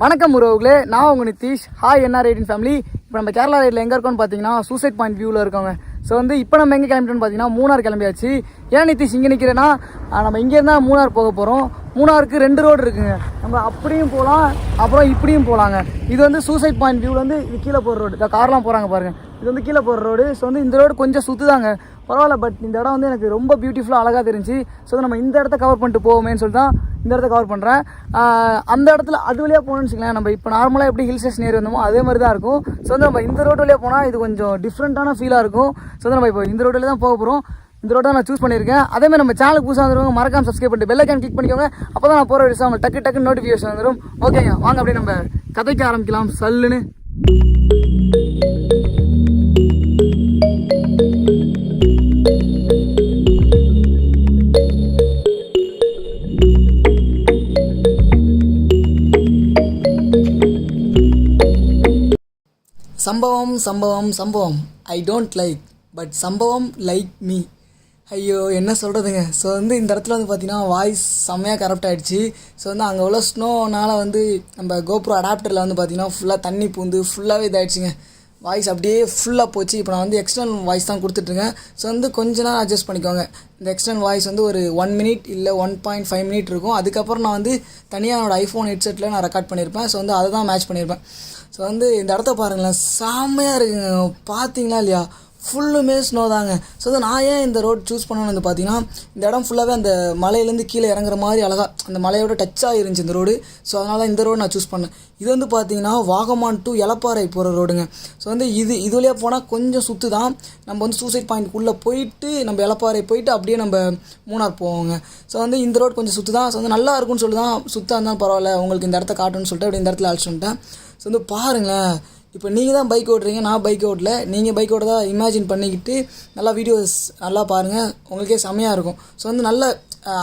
வணக்கம் உறவுகளே, நான் உங்கள் Nitish. Hi NR riding family. இப்போ நம்ம கேரளா ரைடில் எங்கே இருக்கோம்னு பார்த்தீங்கன்னா சூசைட் பாயிண்ட் வியூவில் இருக்கோங்க. ஸோ இப்போ நம்ம எங்கே கிளம்பிட்டோம்னு பார்த்தீங்கன்னா மூணார் கிளம்பியாச்சு. ஏன் நிதிஷ் இங்கே நிற்கிறேன்னா, நம்ம இங்கேருந்து தான் மூணார் போக போகிறோம். மூணாருக்கு 2 ரோடு இருக்குங்க. நம்ம அப்படியும் போகலாம், அப்புறம் இப்படியும் போகலாங்க. இது சூசைட் பாயிண்ட் வியூவில் இது கீழே போகிற ரோடு. இந்த கார்லாம் போகிறாங்க பாருங்கள், இது கீழே போகிற ரோடு. ஸோ இந்த ரோடு கொஞ்சம் சுற்றுதாங்க, பரவாயில்ல. பட் இந்த இடம் எனக்கு ரொம்ப பியூட்டிஃபுல்லாக அழகாக தெரிஞ்சு. ஸோ நம்ம இந்த இடத்த கவர் பண்ணிட்டு போவோமேன்னு சொல்லி தான் இந்த இடத்த கவர் பண்ணுறேன். அந்த இடத்துல அது வழியாக போகணும்னு வச்சுக்கலாம். நம்ம இப்போ நார்மலாக எப்படி ஹில் ஸ்டேஷன் ஏறி வந்தோமோ அதே மாதிரி தான் இருக்கும். ஸோ நம்ம இந்த ரோடு வழியாக போனால் இது கொஞ்சம் டிஃப்ரெண்ட்டான ஃபீலாக இருக்கும். ஸோ நம்ம இப்போ இந்த ரோட்டில் தான் போக போகிறோம். இந்த ரோட்டை நான் சூஸ் பண்ணியிருக்கேன். அதேமாதிரி நம்ம சேனலுக்கு புதுசாக வந்துருவாங்க, மறக்காம சப்ஸ்கிரைப் பண்ணிட்டு பெல் ஐக்கான் கிளிக் பண்ணிக்கோங்க. அப்போ தான் நான் போகிற விஷயம் உங்களுக்கு டக்கு நோட்டிஃபிகேஷன் வந்துடும். ஓகேங்க, வாங்க அப்படியே நம்ம கதைக்க ஆரம்பிக்கலாம் சல்லுன்னு. சம்பவம் ஐ டோன்ட் லைக், பட் சம்பவம் லைக் மீ. ஐயோ என்ன சொல்கிறதுங்க. ஸோ இந்த இடத்துல பார்த்தீங்கன்னா வாய்ஸ் செம்மையாக கரெக்ட் ஆகிடுச்சு. ஸோ அங்கே உள்ள ஸ்னோனால் நம்ம கோப்ரோ அடாப்டரில் பார்த்தீங்கன்னா ஃபுல்லாக தண்ணி பூந்து ஃபுல்லாகவே இதாகிடுச்சிங்க. வாய்ஸ் அப்படியே ஃபுல்லாக போச்சு. இப்போ நான் எக்ஸ்டர்னல் வாய்ஸ் தான் கொடுத்துட்ருக்கேன். ஸோ கொஞ்ச நேரம் அட்ஜஸ்ட் பண்ணிக்கோங்க. இந்த எக்ஸ்டர்னல் வாய்ஸ் ஒரு 1 மினிட் இல்லை 1.5 மினிட் இருக்கும். அதுக்கப்புறம் நான் தனியாக என்னோடய ஐஃபோன் ஹெட்செட்டில் நான் ரெக்கார்ட் பண்ணியிருப்பேன். ஸோ அதை தான் மேட்ச் பண்ணியிருப்பேன். ஸோ இந்த இடத்த பாருங்களேன், செம்மையாக இருக்குங்க. பார்த்தீங்களா இல்லையா, ஃபுல்லுமே ஸ்னோ தாங்க. ஸோ நான் ஏன் இந்த ரோட் சூஸ் பண்ணணும்னு பார்த்தீங்கன்னா, இந்த இடம் ஃபுல்லாகவே அந்த மலையிலேருந்து கீழே இறங்குற மாதிரி அழகாக அந்த மலையோட டச்சாக இருந்துச்சு இந்த ரோடு. ஸோ அதனால் இந்த ரோடு நான் சூஸ் பண்ணேன். இது பார்த்தீங்கன்னா வாகமான் டு எலப்பாறை போகிற ரோடுங்க. ஸோ இது வழியாக போனால் கொஞ்சம் சுற்று தான். நம்ம சூசைட் பாயிண்ட்குள்ளே போயிட்டு நம்ம எலப்பாறை போயிட்டு அப்படியே நம்ம மூணார் போவோங்க. ஸோ இந்த ரோடு கொஞ்சம் சுற்று தான். ஸோ நல்லா இருக்கும்னு சொல்லி தான் சுற்றாக இருந்தாலும் பரவாயில்ல உங்களுக்கு இந்த இடத்த காட்டுன்னு சொல்லிட்டு அப்படி இந்த இடத்துல அழைச்சிட்டு வந்துட்டேன். ஸோ பாருங்களேன், இப்போ நீங்கள் தான் பைக் ஓட்டுறீங்க, நான் பைக் ஓட்டல. நீங்கள் பைக் ஓட்டதா இமேஜின் பண்ணிக்கிட்டு நல்லா வீடியோஸ் நல்லா பாருங்கள், உங்களுக்கே செம்மையாக இருக்கும். ஸோ நல்லா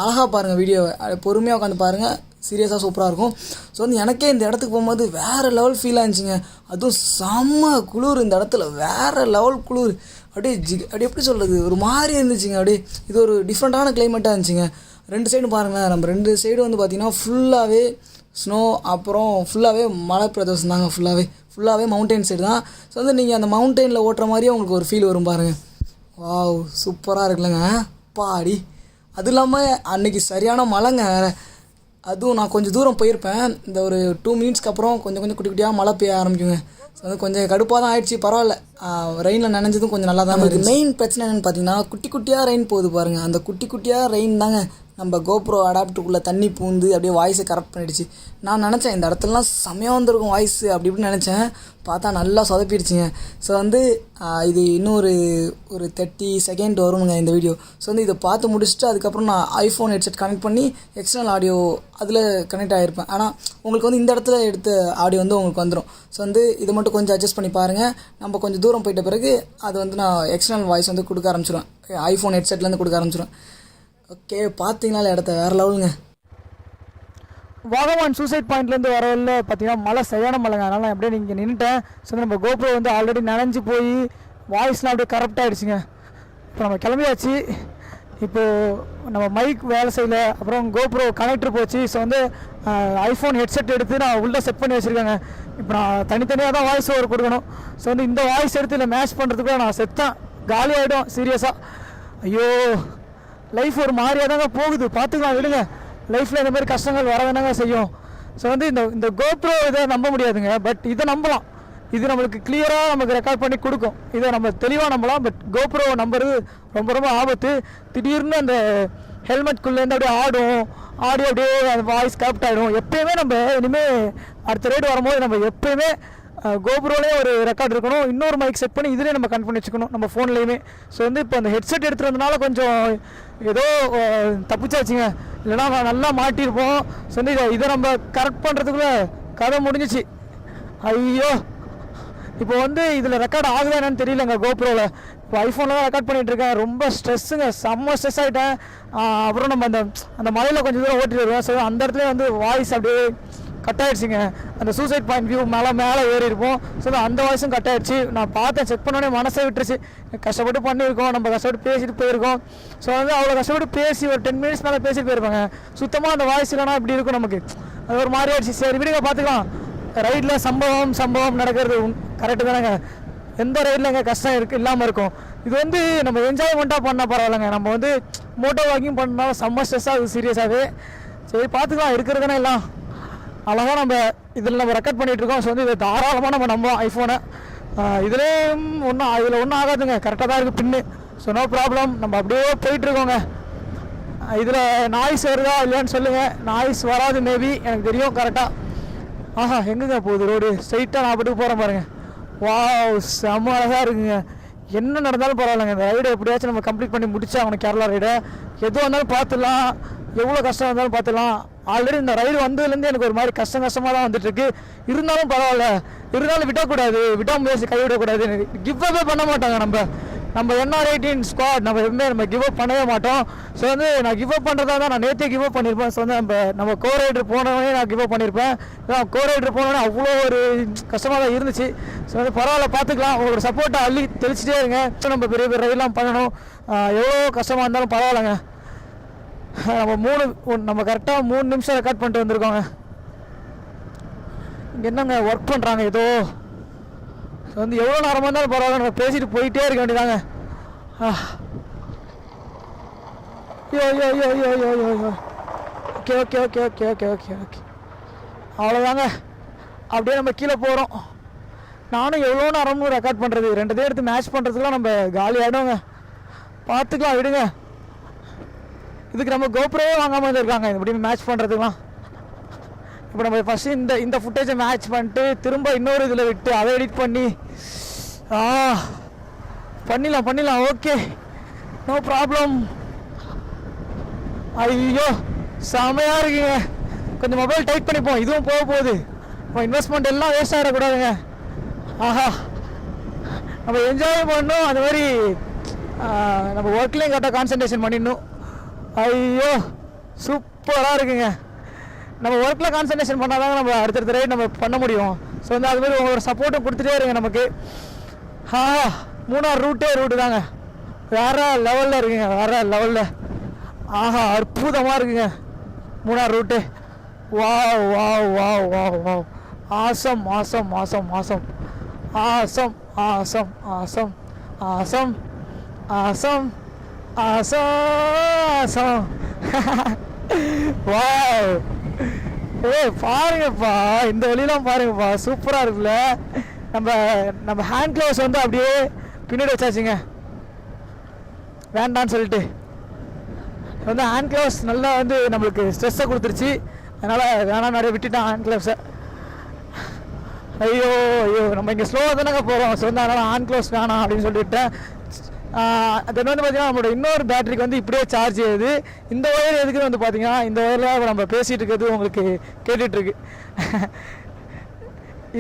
அழகாக பாருங்கள் வீடியோவை, பொறுமையாக உட்காந்து பாருங்கள், சீரியஸாக சூப்பராக இருக்கும். ஸோ எனக்கே இந்த இடத்துக்கு போகும்போது வேறு லெவல் ஃபீல் ஆச்சுங்க. அதுவும் செம்ம குளிர், இந்த இடத்துல வேறு லெவல் குளிர். அப்படியே எப்படி சொல்கிறது, ஒரு மாதிரி இருந்துச்சுங்க. அப்படியே இது ஒரு டிஃப்ரெண்ட்டான கிளைமேட்டாக இருந்துச்சுங்க. 2 சைடும் பாருங்களேன், நம்ம 2 சைடும் பார்த்திங்கன்னா ஃபுல்லாகவே ஸ்னோ, அப்புறம் ஃபுல்லாகவே மலை பிரதேசம் தாங்க. ஃபுல்லாகவே மவுண்டெயின் சைடு தான். ஸோ நீங்கள் அந்த மவுண்டெயினில் ஓட்டுற மாதிரியே உங்களுக்கு ஒரு ஃபீல் வரும் பாருங்கள். வாவ், சூப்பராக இருக்குல்லங்க பாடி. அதுவும் இல்லாமல் அன்றைக்கி சரியான மழைங்க. அதுவும் நான் கொஞ்சம் தூரம் போயிருப்பேன். இந்த ஒரு 2 மினிட்ஸ்க்கு அப்புறம் கொஞ்சம் குட்டி குட்டியாக மழை பெய்ய ஆரம்பிக்குங்க. ஸோ கொஞ்சம் கடுப்பாக தான் ஆயிடுச்சு, பரவாயில்ல. ரெயினில் நனைஞ்சதும் கொஞ்சம் நல்லா தான் இருக்குது. மெயின் பிரச்சனை என்னென்னு பார்த்தீங்கன்னா, குட்டியாக ரெயின் போகுது பாருங்கள். அந்த குட்டியாக ரெயின் தாங்க நம்ம கோப்ரோ அடாப்டருக்குள்ளே தண்ணி பூந்து அப்படியே வாய்ஸை கரெக்ட் பண்ணிடுச்சு. நான் நினச்சேன் இந்த இடத்துலலாம் செம்மையாக வந்திருக்கும் வாய்ஸ் அப்படி இப்படின்னு நினச்சேன். பார்த்தா நல்லா சொதப்பிடுச்சிங்க. ஸோ இது இன்னும் ஒரு 30 செகண்ட் வருங்க இந்த வீடியோ. ஸோ இதை பார்த்து முடிச்சுட்டு அதுக்கப்புறம் நான் ஐஃபோன் ஹெட்செட் கனெக்ட் பண்ணி எக்ஸ்டர்னல் ஆடியோ அதில் கனெக்ட் ஆகிருப்பேன். ஆனால் உங்களுக்கு இந்த இடத்துல எடுத்த ஆடியோ உங்களுக்கு வந்துடும். ஸோ இதை மட்டும் கொஞ்சம் அட்ஜஸ்ட் பண்ணி பாருங்கள். நம்ம கொஞ்சம் தூரம் போயிட்ட பிறகு அது நான் எக்ஸ்டர்னல் வாய்ஸ் கொடுக்க ஆரம்பிச்சிடுவேன். ஐஃபோன் ஹெட்செட்லேருந்து கொடுக்க ஆரம்பிச்சிடுவேன். ஓகே, பார்த்தீங்களா இடத்த வேறு லெவலுங்க. வாகமான் சூசைட் பாயிண்ட்லேருந்து வரவில்லை பார்த்தீங்கன்னா மழை சரியான மழைங்க. அதனால் நான் அப்படியே நீங்கள் நின்றுட்டேன். ஸோ நம்ம கோப்ரோ ஆல்ரெடி நனைஞ்சு போய் வாய்ஸ்லாம் அப்படியே கரெக்ட் ஆகிடுச்சிங்க. இப்போ நம்ம கிளம்பியாச்சு. இப்போது நம்ம மைக் வேலை செய்யலை, அப்புறம் கோப்ரோ கனெக்டர் போச்சு. ஸோ ஐஃபோன் ஹெட்செட் எடுத்து நான் உள்ளே செட் பண்ணி வச்சுருக்கேங்க. இப்போ நான் தனித்தனியாக தான் வாய்ஸ் ஓவர் கொடுக்கணும். ஸோ இந்த வாய்ஸ் எடுத்து இல்லை மேட்ச் பண்ணுறதுக்குள்ள நான் செத்தேன், காலி ஆகிடும் சீரியஸாக. ஐயோ, லைஃப் ஒரு மாதிரியாக தாங்க போகுது, பார்த்துக்கலாம் விடுங்க. லைஃப்பில் இந்த மாதிரி கஷ்டங்கள் வர வேணாங்க செய்யும். ஸோ இந்த கோப்ரோ இதை நம்ப முடியாதுங்க, பட் இதை நம்பலாம். இது நம்மளுக்கு கிளியராக நமக்கு ரெக்கார்ட் பண்ணி கொடுக்கும். இதை நம்ம தெளிவாக நம்பலாம். பட் கோப்ரோவை நம்புறது ரொம்ப ஆபத்து. திடீர்னு அந்த ஹெல்மெட்குள்ளேருந்து அப்படியே ஆடி அப்படியே அந்த வாய்ஸ் கேப்ட் ஆகிடும். எப்போயுமே நம்ம இனிமேல் அடுத்த ரைடு வரும்போது நம்ம எப்போயுமே கோப்ரோலே ஒரு ரெக்கார்ட் இருக்கணும். இன்னொரு மைக் செட் பண்ணி இதிலே நம்ம கன்ஃபர்ம் வச்சுக்கணும் நம்ம ஃபோன்லேயுமே. ஸோ இப்போ அந்த ஹெட்செட் எடுத்துகிட்டு வந்தனால கொஞ்சம் ஏதோ தப்பிச்சாச்சுங்க, இல்லைனா நல்லா மாட்டியிருப்போம். ஸோ இதை நம்ம கரெக்ட் பண்ணுறதுக்குள்ளே கதை முடிஞ்சிச்சு. ஐயோ, இப்போ இதில் ரெக்கார்ட் ஆகுதா என்னன்னு தெரியலங்க கோப்ரோவில். இப்போ ஐஃபோனில் தான் ரெக்கார்ட் பண்ணிகிட்ருக்கேன். ரொம்ப ஸ்ட்ரெஸ்ஸுங்க, செம்ம ஸ்ட்ரெஸ் ஆகிட்டேன். அப்புறம் நம்ம அந்த மலையில் கொஞ்சம் தூரம் ஓட்டிட்டு வருவேன். ஸோ அந்த இடத்துல வாய்ஸ் அப்படியே கட் ஆகிடுச்சிங்க. அந்த சூசைட் பாயிண்ட் வியூ மேலே ஏறி இருப்போம். ஸோ அந்த வாய்ஸும் கட் ஆகிடுச்சு. நான் பார்த்தேன், செக் பண்ணோடனே மனசே விட்டுருச்சு. கஷ்டப்பட்டு பண்ணியிருக்கோம், நம்ம கஷ்டப்பட்டு பேசிட்டு போயிருக்கோம். ஸோ அவ்வளோ கஷ்டப்பட்டு பேசி ஒரு 10 மினிட்ஸ் மேலே பேசிட்டு போயிருப்பாங்க. சுத்தமாக அந்த வாய்ஸ் இல்லைனா இப்படி இருக்கும் நமக்கு, அது ஒரு மாதிரி ஆயிடுச்சு. சரி விடுங்க, பார்த்துக்கலாம். ரைடில் சம்பவம் சம்பவம் நடக்கிறது கரெக்டு தானேங்க. எந்த ரைடில் எங்கே கஷ்டம் இருக்குது இல்லாமல் இருக்கும். இது வந்து நம்ம என்ஜாய்மெண்ட்டாக பண்ணால் பரவாயில்லைங்க. நம்ம வந்து மோட்டோ வாக்கிங் பண்ணால் செம்ம ஸ்ட்ரெஸ்ஸாக அது சீரியஸாகவே. சரி பார்த்துக்கலாம், இருக்கிறதுனா எல்லாம் அழகாக நம்ம இதில் நம்ம ரெக்கார்ட் பண்ணிகிட்ருக்கோம். ஸோ வந்து இதை தாராளமாக நம்ம நம்பலாம் ஐஃபோனை. இதுலேயும் இதில் ஒன்றும் ஆகாதுங்க, கரெக்டாக தான் இருக்குது பின்னு. ஸோ நோ ப்ராப்ளம், நம்ம அப்படியே போயிட்டுருக்கோங்க. இதில் நாய்ஸ் வருதா இல்லையான்னு சொல்லுங்கள். நாய்ஸ் வராது மேபி, எனக்கு தெரியும் கரெக்டாக. ஆஹா, எங்கேங்க போகுது ரோடு? ஸ்ட்ரைட்டாக நான் பாட்டுக்கு போகிறேன் பாருங்கள். வாவ், செம்ம அழகாக இருக்குங்க. என்ன நடந்தாலும் பரவாயில்லைங்க, இந்த ரைடை எப்படியாச்சும் நம்ம கம்ப்ளீட் பண்ணி முடிச்சா அவனை கேரளா ரைடை எதுவும் வந்தாலும் பார்த்துடலாம், எவ்வளோ கஷ்டம் வந்தாலும் பார்த்துடலாம். ஆல்ரெடி இந்த ரைடு வந்ததுலேருந்து எனக்கு ஒரு மாதிரி கஷ்டமாக தான் வந்துட்டுருக்கு. இருந்தாலும் பரவாயில்ல, இருந்தாலும் விடக்கூடாது, விடாமல் கைவிடக்கூடாது. கிவ் அவே பண்ண மாட்டாங்க நம்ம NR18 ஸ்குவாட், நம்ம எப்பவுமே நம்ம கிவ் அப் பண்ணவே மாட்டோம். ஸோ வந்து நான் கிவ் அப் பண்ணுறதா தான் நான் நேற்றே கிவ் அப் பண்ணியிருப்பேன். ஸோ வந்து நம்ம கோ ரைடர் போனவனே நான் கிவ் அப் பண்ணியிருப்பேன். கோ ரைடர் போனவனே அவ்வளோ ஒரு கஷ்டமாக தான் இருந்துச்சு. ஸோ வந்து பரவாயில்ல, பார்த்துக்கலாம். உங்களோட சப்போர்ட்டை அள்ளி தெளிச்சிட்டே இருங்க. ஸோ நம்ம பெரிய பெரிய ரைடெலாம் பண்ணணும். எவ்வளோ கஷ்டமாக இருந்தாலும் பரவாயில்லைங்க. நம்ம கரெக்டாக 3 நிமிஷம் ரெக்கார்ட் பண்ணிட்டு வந்திருக்கோங்க. இங்கே என்னங்க ஒர்க் பண்ணுறாங்க ஏதோ. வந்து எவ்வளோ நேரமாக இருந்தாலும் பரவாயில்ல, நம்ம பேசிட்டு போயிட்டே இருக்க வேண்டியதாங்க. ஐயோ ஐயோ ஐயோ ஐயோ ஐயோ ஐயோ ஐயோ. Okay okay okay okay okay okay okay அவ்வளோதாங்க. அப்படியே நம்ம கீழே போகிறோம். நானும் எவ்வளோ நேரமும் ரெக்கார்ட் பண்ணுறது, 2 பேர் எடுத்து மேட்ச் பண்ணுறதுக்குலாம் நம்ம காலி ஆகிடுவோங்க. பார்த்துக்கலாம், விடுங்க. இதுக்கு நம்ம கோப்ரோவே வாங்காமல் இருக்காங்க இப்படி மேட்ச் பண்ணுறதுக்குலாம். இப்போ நம்ம ஃபஸ்ட்டு இந்த ஃபுட்டேஜை மேட்ச் பண்ணிட்டு திரும்ப இன்னொரு இதில் விட்டு அதை எடிட் பண்ணி பண்ணிடலாம். Okay, no problem. ஐயோ செமையாக இருக்குங்க. கொஞ்சம் மொபைல் டைட் பண்ணிப்போம், இதுவும் போகுது. இப்போ இன்வெஸ்ட்மெண்ட் எல்லாம் வேஸ்ட் ஆகிடக்கூடாதுங்க. ஆஹா, நம்ம என்ஜாய் பண்ணணும். அது மாதிரி நம்ம ஒர்க்லேயும் கரெக்டாக கான்சன்ட்ரேஷன் பண்ணிடணும். ஐயோ சூப்பராக இருக்குங்க. நம்ம ஒர்க்கில் கான்சன்ட்ரேஷன் பண்ணால் தாங்க நம்ம அடுத்தடுத்த ரைட் நம்ம பண்ண முடியும். ஸோ வந்து அது மாதிரி உங்களோட சப்போர்ட்டும் கொடுத்துட்டே இருங்க நமக்கு. மூணார் ரூட்டு தாங்க, வேறு லெவலில் இருக்குங்க, வேறு லெவலில். ஆஹா, அற்புதமாக இருக்குங்க Munnar route. Wow wow wow wow wow, awesome awesome awesome awesome awesome awesome awesome awesome awesome awesome awesome. Wow, பாருங்கப்பா, இந்த வழியெல்லாம் பாருங்கப்பா, சூப்பராக இருக்குல்ல. நம்ம ஹேண்ட் க்ளவுஸ் வந்து அப்படியே பின்னாடி வச்சாச்சுங்க, வேண்டான்னு சொல்லிட்டு. வந்து ஹேண்ட் க்ளவுஸ் நல்லா வந்து நம்மளுக்கு ஸ்ட்ரெஸ்ஸை கொடுத்துருச்சு, அதனால் வேணாம் நிறைய விட்டுட்டேன் ஹேண்ட் க்ளவுஸை. ஐயோ ஐயோ, நம்ம இங்கே ஸ்லோவாக தானேங்க போகிறோம். ஸோ வந்து அதனால் ஹேண்ட் க்ளவுஸ் வேணாம் அப்படின்னு சொல்லிவிட்டேன். அது வந்து பார்த்திங்கன்னா நம்மளோட இன்னொரு பேட்டரிக்கு வந்து இப்படியே சார்ஜ் ஆகுது. இந்த ஒயர் எதுக்குன்னு வந்து பார்த்திங்கன்னா, இந்த ஒயரில் நம்ம பேசிகிட்டு இருக்கிறது உங்களுக்கு கேட்டுட்ருக்கு.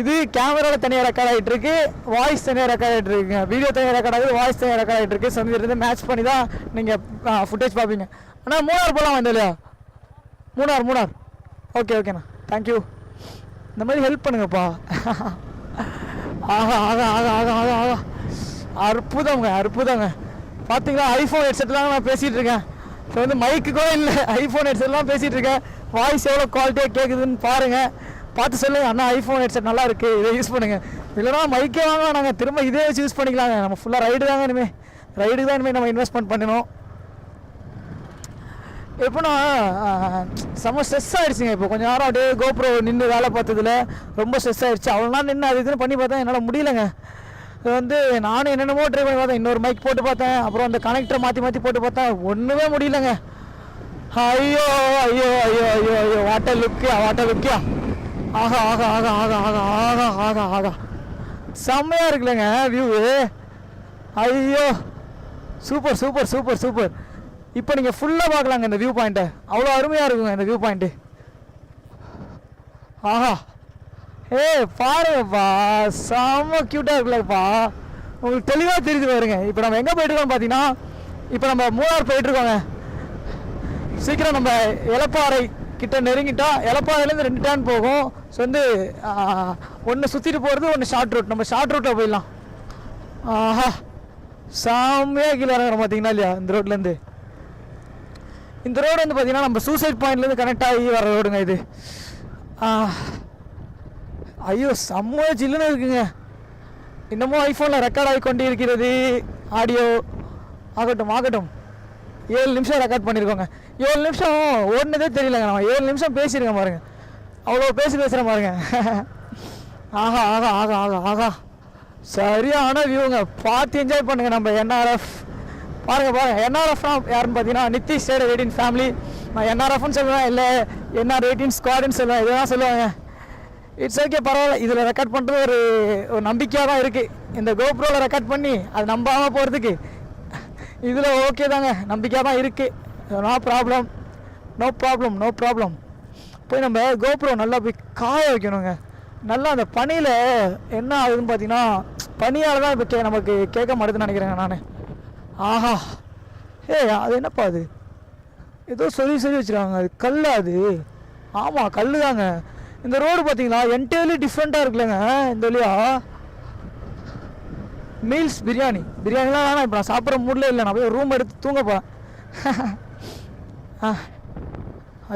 இது கேமராவில் தனியாக ரெக்கார்ட் ஆகிட்டுருக்கு, வாய்ஸ் தனியாக ரெக்கார்ட் ஆகிட்டுருக்குங்க, வீடியோ தனியாக ரெக்கார்ட் ஆகுது, வாய்ஸ் தனியாக ரெக்கார்ட் ஆகிட்டுருக்கு. ஸோ வந்து மேட்ச் பண்ணி தான் நீங்கள் ஃபுட்டேஜ் பார்ப்பீங்க. ஆனால் மூணார் போகலாம் வந்து இல்லையா? மூணார் ஓகேண்ணா, தேங்க்யூ. இந்த மாதிரி ஹெல்ப் பண்ணுங்கப்பா. ஆகா ஆகா ஆகா ஆகா ஆகா ஆகா, அற்புதங்க. பார்த்தீங்களா, ஐஃபோன் ஹெட்செட்லாம் நான் பேசிகிட்டு இருக்கேன். ஸோ வந்து மைக்கு கூட இல்லை, ஐஃபோன் ஹெட்செட்லாம் பேசிகிட்டு இருக்கேன். வாய்ஸ் எவ்வளோ குவாலிட்டியாக கேட்குதுன்னு பாருங்கள், பார்த்து சொல்லுங்கள். அண்ணா ஐஃபோன் ஹெட்செட் நல்லா இருக்குது, இதை யூஸ் பண்ணுங்கள். இல்லைனா மைக்கே வாங்க, நாங்கள் திரும்ப இதே வச்சு யூஸ் பண்ணிக்கலாங்க. நம்ம ஃபுல்லாக ரைடுக்கு தான் இனிமேல் நம்ம இன்வெஸ்ட்மெண்ட் பண்ணணும். எப்போனா செம்ம ஸ்ட்ரெஸ் ஆகிடுச்சிங்க. இப்போ கொஞ்சம் நேரம் அப்படியே கோப்ரோ நின்று வேலை பார்த்ததில் ரொம்ப ஸ்ட்ரெஸ் ஆகிடுச்சு. அவ்வளோ நாள் நின்று அது இதுன்னு பண்ணி பார்த்தேன், என்னால் முடியலைங்க. இது வந்து நானும் என்னென்னமோ ட்ரை பண்ணி பார்த்தேன், இன்னொரு மைக் போட்டு பார்த்தேன், அப்புறம் அந்த கனெக்டரை மாற்றி போட்டு பார்த்தேன், ஒன்றுமே முடியலைங்க. ஐயோ ஐயோ ஐயோ ஐயோ ஐயோ, வாட்டர் லுக்கியா. ஆகா ஆகா ஆகா ஆகா ஆகா ஆகா ஆகா ஆகா, செம்மையாக இருக்குல்லங்க வியூவு. ஐயோ சூப்பர். இப்போ நீங்கள் ஃபுல்லாக பார்க்கலாங்க இந்த வியூ பாயிண்ட்டை, அவ்வளோ அருமையாக இருக்குங்க இந்த வியூ பாயிண்ட்டு. ஆஹா, பாருங்கப்பா, செம்ம க்யூட்டாக இருக்குல்லப்பா, உங்களுக்கு தெளிவாக தெரியுது பாருங்க. இப்போ நம்ம எங்கே போயிட்டுருக்கோம் பார்த்தீங்கன்னா, இப்போ நம்ம மூணார் போயிட்டுருக்கோங்க. சீக்கிரம் நம்ம எலப்பாறை கிட்ட நெருங்கிட்டா, எலப்பாறையிலேருந்து 2 டேர்ன் போகும். ஸோ வந்து ஒன்று சுற்றிட்டு போகிறது, ஒன்று ஷார்ட் ரூட். நம்ம ஷார்ட் ரூட்டில் போயிடலாம். ஆஹா, செம்மையாக கீழே இறங்குறோம் பார்த்தீங்கன்னா இல்லையா இந்த ரோட்லேருந்து. இந்த ரோடு வந்து பார்த்தீங்கன்னா நம்ம சூசைட் பாயிண்ட்லேருந்து கனெக்ட் ஆகி வர ரோடுங்க இது. ஐயோ செம்ம ஜில்லுன்னு இருக்குங்க. இன்னமும் ஐஃபோனில் ரெக்கார்ட் ஆகி கொண்டு இருக்கிறது ஆடியோ. ஆகட்டும் ஆகட்டும். 7 நிமிஷம் ரெக்கார்ட் பண்ணியிருக்கோங்க. 7 நிமிஷம் ஓடுனதே தெரியலங்க. நம்ம 7 நிமிஷம் பேசியிருக்கேன் பாருங்க. அவ்வளோ பேசுகிறேன் பாருங்க. ஆஹா ஆகா ஆகா ஆகா ஆகா சரியான வியூங்க. பார்த்து என்ஜாய் பண்ணுங்கள். நம்ம என்ஆர்எஃப் பாருங்கள். என்ஆர்எஃப்னா யாருன்னு பார்த்தீங்கன்னா நித்திஷ் சேட 18 ஃபேமிலி. நான் என்ஆர்எஃப்னு சொல்லுவேன், இல்லை என்ஆர் 18 ஸ்குவாடுன்னு சொல்லுவேன், இதெல்லாம் சொல்லுவாங்க. இட்ஸ் ஓகே, பரவாயில்ல. இதில் ரெக்கார்ட் பண்ணுறது ஒரு நம்பிக்கையாக தான் இருக்குது. இந்த கோப்ரோவில் ரெக்கார்ட் பண்ணி அது நம்பாமல் போகிறதுக்கு இதில் ஓகே தாங்க, நம்பிக்கையாக தான் இருக்குது. No problem. போய் நம்ம கோப்ரோ நல்லா போய் காய வைக்கணுங்க. நல்லா அந்த பனியில் என்ன ஆகுதுன்னு பார்த்தீங்கன்னா, பனியால் தான் இப்போ நமக்கு கேட்க மாட்டேதுன்னு நினைக்கிறேங்க நான். ஆஹா அது என்னப்பா அது ஏதோ சொல்லி வச்சுருக்காங்க. அது கல்லா அது? ஆமாம் கல் தாங்க. இந்த ரோடு பார்த்தீங்களா என்டையர்லி டிஃப்ரெண்ட்டாக இருக்குல்லங்க. இந்த வழியா மீல்ஸ் பிரியாணிலாம் வேணாம். இப்போ நான் சாப்பிட்ற மூடில் இல்லை. நான் போய் ரூம் எடுத்து தூங்க போகிறேன்.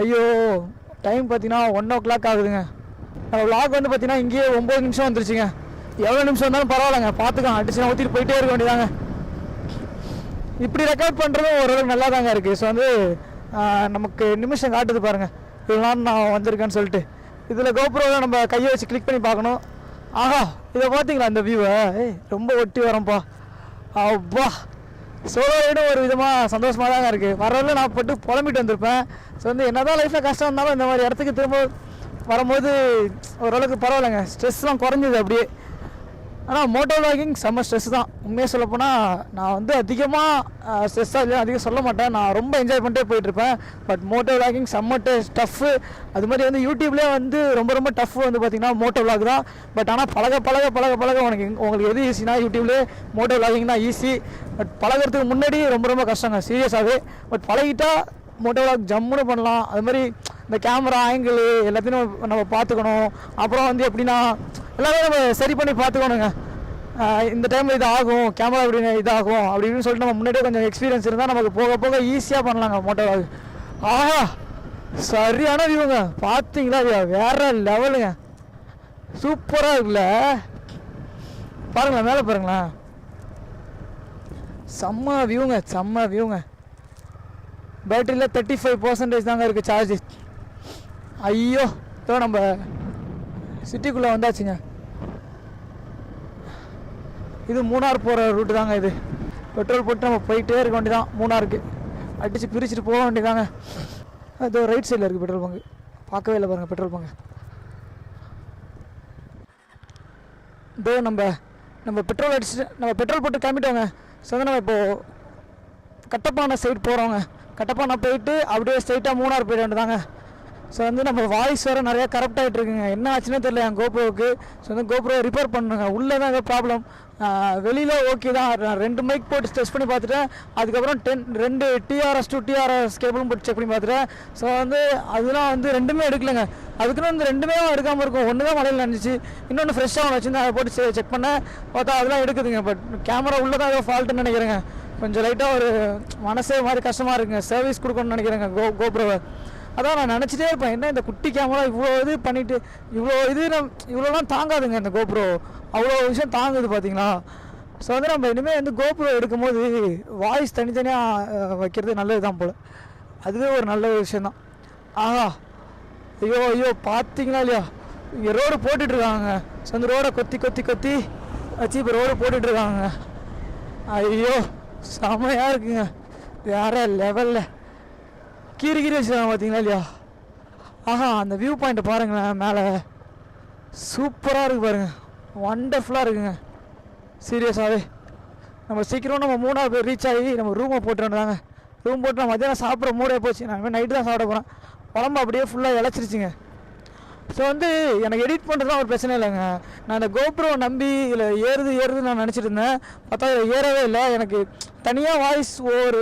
ஐயோ டைம் பார்த்தீங்கன்னா 1 o'clock ஆகுதுங்க. நம்ம விளாக் வந்து பார்த்தீங்கன்னா இங்கேயே 9 நிமிஷம் வந்துருச்சுங்க. எவ்வளோ நிமிஷம் இருந்தாலும் பரவாயில்லைங்க, பார்த்துக்கலாம். அடிச்சு ஊற்றிட்டு போயிட்டே இருக்க வேண்டியதாங்க. இப்படி ரெக்கார்ட் பண்ணுறதும் ஓரளவுக்கு நல்லா தாங்க இருக்குது. ஸோ வந்து நமக்கு நிமிஷம் காட்டுது பாருங்கள், இவ்வளோ நாள் நான் வந்திருக்கேன்னு சொல்லிட்டு. இதில் கோப்ரோவில் நம்ம கையை வச்சு கிளிக் பண்ணி பார்க்கணும். ஆஹா இதை பார்த்தீங்களா இந்த வியூவை? ரொம்ப ஒட்டி வரேன்ப்பா. அப்பா சோலோ ரைடும் ஒரு விதமாக சந்தோஷமாக தாங்க இருக்குது. வரல நான் போட்டு புலம்பிட்டு வந்திருப்பேன். ஸோ வந்து என்ன தான் லைஃப்பில் கஷ்டம் இருந்தாலும் இந்த மாதிரி இடத்துக்கு திரும்ப வரும்போது ஓரளவுக்கு பரவாயில்லைங்க. ஸ்ட்ரெஸ்லாம் குறைஞ்சிது அப்படியே. ஆனால் மோட்டோ விளாகிங் செம்ம ஸ்ட்ரெஸ் தான். உண்மையாக சொல்லப்போனால் நான் வந்து அதிகமாக ஸ்ட்ரெஸ்ஸாக இல்லை அதிகம் சொல்ல மாட்டேன். நான் ரொம்ப என்ஜாய் பண்ணிட்டே போயிட்டுருப்பேன். பட் மோட்டோ விளாகிங் செம்ம டஃப்பு. அது மாதிரி வந்து யூடியூப்லேயே வந்து ரொம்ப டஃப் வந்து பார்த்திங்கன்னா மோட்டோ விளாக் தான். பட் ஆனால் பழக உங்களுக்கு எது ஈஸினா யூடியூப்லேயே மோட்டோ விளாகிங் தான் ஈஸி. பட் பழகிறதுக்கு முன்னாடி ரொம்ப கஷ்டங்க சீரியஸாகவே. பட் பழகிட்டால் மோட்டோ விளாக் ஜம்முன்னு பண்ணலாம். அது மாதிரி இந்த கேமரா ஆங்கிள் எல்லாத்தையும் நம்ம பார்த்துக்கணும். அப்புறம் வந்து எப்படின்னா எல்லாமே நம்ம சரி பண்ணி பார்த்துக்கணுங்க. இந்த டைமில் இது ஆகும், கேமரா இப்படி இதாகும் அப்படின்னு சொல்லிட்டு நம்ம முன்னாடியே கொஞ்சம் எக்ஸ்பீரியன்ஸ் இருந்தால் நமக்கு போக ஈஸியாக பண்ணலாங்க மோட்டோ விளாக். ஆஹா சரியான வியூங்க. பார்த்தீங்களா வேறு லெவலுங்க, சூப்பராக இருக்குல்ல. பாருங்களேன் மேலே பாருங்களேன், செம்ம வியூங்க. பேட்டரியில் 35% தாங்க இருக்குது சார்ஜ். ஐயோ இதோ நம்ம சிட்டிக்குள்ளே வந்தாச்சுங்க. இது மூணார் போகிற ரூட்டு தாங்க. இது பெட்ரோல் போட்டு நம்ம போயிட்டே இருக்க வேண்டியதான். மூணாருக்கு அடித்து பிரிச்சுட்டு போக வேண்டியதாங்க. அது ரைட் சைடில் இருக்குது பெட்ரோல் பங்கு. பார்க்கவே இல்லை பாருங்கள் பெட்ரோல் பங்கு. இதோ நம்ம பெட்ரோல் அடிச்சுட்டு நம்ம பெட்ரோல் போட்டு கிளம்பிட்டோங்க. ஸோ வந்து நம்ம இப்போது கட்டப்பானை சைடு போகிறோங்க. கட்டப்பானை போயிட்டு அப்படியே ஸ்ட்ரைட்டாக மூணார் போயிட வேண்டியதாங்க. ஸோ வந்து நம்ம வாய்ஸ் வேறு நிறையா கரெக்ட் ஆகிட்டு இருக்குங்க. என்ன ஆச்சுன்னே தெரியல என் கோப்ரோவுக்கு. ஸோ வந்து கோப்ரோ ரிப்பேர் பண்ணுங்க. உள்ளே தான் ஏதோ ப்ராப்ளம். வெளியில் ஓகே தான். நான் 2 மைக் போட்டு டெஸ்ட் பண்ணி பார்த்துட்டேன். அதுக்கப்புறம் 2 TRS to TRS கேபிளும் போட்டு செக் பண்ணி பார்த்துட்டேன். ஸோ வந்து அதெல்லாம் வந்து 2மே எடுக்கலைங்க. அதுக்குன்னு வந்து 2மே எடுக்காமல் இருக்கும். ஒன்று தான் மழையில் நினச்சிச்சு, இன்னொன்று ஃப்ரெஷ்ஷாக ஒன்று வச்சுருந்து அதை போட்டு செக் பண்ணேன். பார்த்தா அதெல்லாம் எடுக்குதுங்க. பட் கேமரா உள்ளே தான் ஏதோ ஃபால்ட்டுன்னு நினைக்கிறேங்க. கொஞ்சம் லைட்டாக ஒரு மனசே மாதிரி கஷ்டமாக இருக்குங்க. சர்வீஸ் கொடுக்கணும்னு நினைக்கிறேங்க கோப்ரோவை. அதான் நான் நினச்சிட்டே இருப்பேன், என்ன இந்த குட்டி கேமரா இவ்வளோ இது பண்ணிவிட்டு இவ்வளோலாம் தாங்காதுங்க இந்த கோப்ரோ. அவ்வளோ விஷயம் தாங்குது பார்த்தீங்களா. ஸோ வந்து நம்ம இனிமேல் வந்து கோப்ரோ எடுக்கும்போது வாய்ஸ் தனித்தனியாக வைக்கிறது நல்லது தான் போல். அதுவே ஒரு நல்ல விஷயந்தான். ஆஹா ஐயோ பார்த்தீங்களா இல்லையா, இங்கே ரோடு போட்டுட்ருக்காங்க. ஸோ அந்த ரோடை கொத்தி வச்சு இப்போ ரோடு போட்டுட்ருக்காங்க. ஐயோ செமையாக இருக்குங்க, வேற லெவலில் கீரி வச்சுருக்காங்க பார்த்தீங்களா இல்லையா. ஆஹா அந்த வியூ பாயிண்ட்டை பாருங்களேன், மேலே சூப்பராக இருக்குது பாருங்கள், ஒண்டர்ஃபுல்லாக இருக்குங்க சீரியஸாகவே. நம்ம சீக்கிரம் நம்ம மூணாவது பேர் ரீச் ஆகி நம்ம ரூமை போட்டுருந்தாங்க. ரூம் போட்டு நான் மத்தியானம் சாப்பிட்ற மூடே போச்சு. நான் நைட்டு தான் சாப்பிட போகிறேன். உடம்பு அப்படியே ஃபுல்லாக இழைச்சிருச்சுங்க. ஸோ வந்து எனக்கு எடிட் பண்ணுறதுலாம் ஒரு பிரச்சனை இல்லைங்க. நான் இந்த கோப்ரோ நம்பி இதில் ஏறுது நான் நினச்சிட்டு இருந்தேன். பார்த்தா இதில் ஏறவே இல்லை. எனக்கு தனியாக வாய்ஸ் ஒரு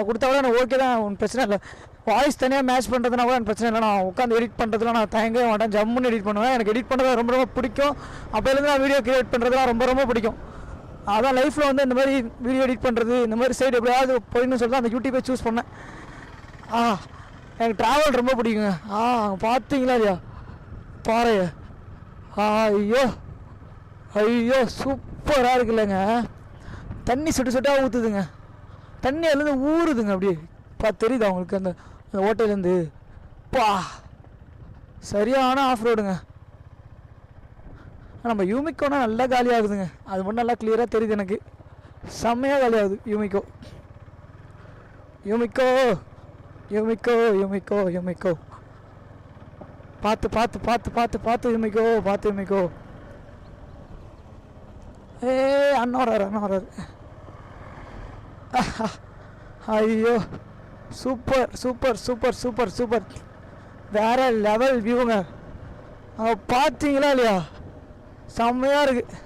கொடுத்தா கூட எனக்கு ஓகே தான், ஒன்றும் பிரச்சனை இல்லை. வாய்ஸ் தனியாக மேட்ச் பண்ணுறதுனா கூட எனக்கு பிரச்சனை இல்லை. நான் உட்காந்து எடிட் பண்ணுறதுலாம் நான் தயங்கவே மாட்டேன், ஜம்முன்னு எடிட் பண்ணுவேன். எனக்கு எடிட் பண்ணுறது ரொம்ப பிடிக்கும். அப்போலேருந்து நான் வீடியோ க்ரியேட் பண்ணுறதுலாம் ரொம்ப பிடிக்கும். அதான் லைஃப்பில் வந்து இந்த மாதிரி வீடியோ எடிட் பண்ணுறது, இந்த மாதிரி சைடு எப்படியாவது போயின்னு சொல்லி அந்த யூடியூப்பை சூஸ் பண்ணேன். எனக்கு ட்ராவல் ரொம்ப பிடிக்குங்க. பார்த்தீங்களா இல்லையா பாறைய, ஐயோ ஐயோ சூப்பராக இருக்குல்லங்க. தண்ணி சுட்டு சுட்டாக ஊற்றுதுங்க. தண்ணி அதுலேருந்து ஊறுதுங்க அப்படியே. தெரியுதா அவங்களுக்கு அந்த ஓட்டையிலேருந்து? பா சரியான ஆஃப் ரோடுங்க. நம்ம யூமிக்கோனா நல்லா காலியாகுதுங்க. அது மட்டும் நல்லா கிளியராக தெரியுது எனக்கு. செம்மையாக காலியாகுது யூமிக்கோ. யூமிக்கோ யூமிக்கோ யூமிக்கோ யூமிக்கோ பார்த்து பார்த்து பார்த்து பார்த்து பார்த்து யூமிக்கோ பார்த்து யூமிக்கோ. அண்ணா வராரு. ஐயோ super super super super super. வேறு லெவல் வியூங்க. பார்த்தீங்களா இல்லையா? செம்மையாக இருக்குது.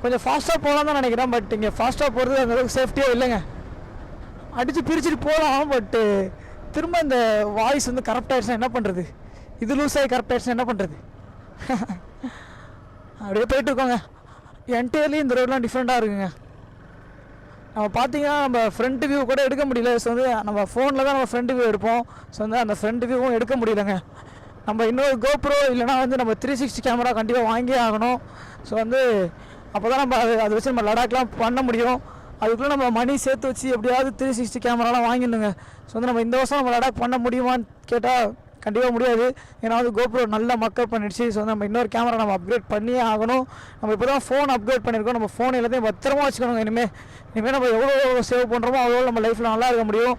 கொஞ்சம் ஃபாஸ்ட்டாக போகலாம் தான் நினைக்கிறேன். பட் இங்கே ஃபாஸ்ட்டாக போகிறது அந்தளவுக்கு சேஃப்டியாக இல்லைங்க. அடித்து பிரிச்சுட்டு போகலாம். பட்டு திரும்ப இந்த வாய்ஸ் வந்து கரெக்ட் ஆகிடுச்சுன்னா என்ன பண்ணுறது? இது லூஸ் ஆகி கரெக்ட் ஆகிடுச்சுன்னா என்ன பண்ணுறது? அப்படியே போயிட்டுருக்கோங்க. என்டையர்லி இந்த ரோடெலாம் டிஃப்ரெண்ட்டாக இருக்குங்க. நம்ம பார்த்தீங்கன்னா நம்ம ஃப்ரண்ட் வியூ கூட எடுக்க முடியல. ஸோ வந்து நம்ம ஃபோனில் தான் நம்ம ஃப்ரண்ட் வியூ எடுப்போம். ஸோ வந்து அந்த ஃப்ரண்ட் வியூவும் எடுக்க முடியலங்க. நம்ம இன்னொரு கோப்ரோ இல்லைனா வந்து நம்ம 360 கேமரா கண்டிப்பாக வாங்கியே ஆகணும். ஸோ வந்து அப்போ தான் நம்ம அதை வச்சு நம்ம லடாக்லாம் பண்ண முடியும். அதுக்குள்ளே நம்ம மணி சேர்த்து வச்சு எப்படியாவது 360 கேமராலாம் வாங்கிடணுங்க. ஸோ வந்து நம்ம இந்த வருஷம் நம்ம லடாக் பண்ண முடியுமான்னு கேட்டால் கண்டிப்பாக முடியாது. ஏன்னா வந்து கோப்ரோ நல்லா மக்கப் பண்ணிடுச்சு. ஸோ நம்ம இன்னொரு கேமரா நம்ம அப்கிரேட் பண்ணியே ஆகணும். நம்ம இப்போ தான் ஃபோன் அப்கிரேட் பண்ணியிருக்கோம். நம்ம ஃபோன் எல்லாத்தையும் பத்திரமா வச்சுக்கணுங்க. இனிமேல் நம்ம எவ்வளோ சேவ் பண்ணுறோமோ அவ்வளோ நம்ம லைஃப்பில் நல்லா இருக்க முடியும்.